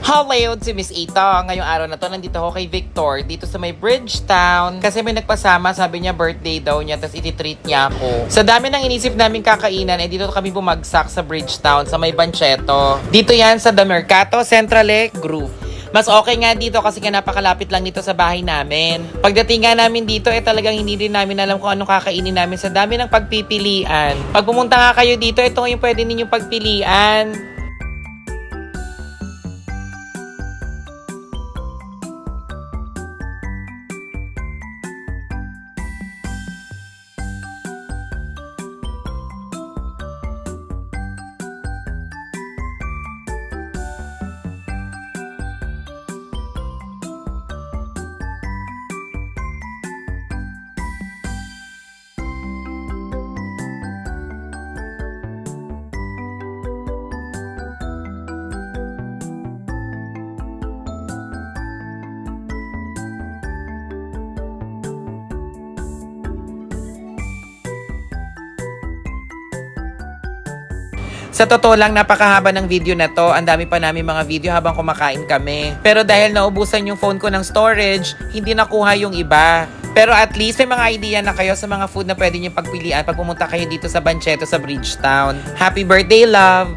Hello, si Miss Ita. Ngayong araw na to, nandito ako kay Victor, dito sa may Bridgetown. Kasi may nagpasama, sabi niya birthday daw niya, tapos ititreat niya ako. Sa dami ng inisip namin kakainan, dito kami bumagsak sa Bridgetown, sa may Bancheto. Dito yan sa The Mercato Centrale Group. Mas okay nga dito kasi nga napakalapit lang dito sa bahay namin. Pagdating nga namin dito, talagang hindi rin namin alam kung anong kakainin namin sa dami ng pagpipilian. Pag pumunta nga kayo dito, ito yung pwede ninyong pagpilian. Sa totoo lang, napakahaba ng video na to. Ang dami pa namin mga video habang kumakain kami. Pero dahil naubusan yung phone ko ng storage, hindi nakuha yung iba. Pero at least may mga idea na kayo sa mga food na pwede nyo pagpilian pag pumunta kayo dito sa Bancheto sa Bridgetown. Happy birthday, love!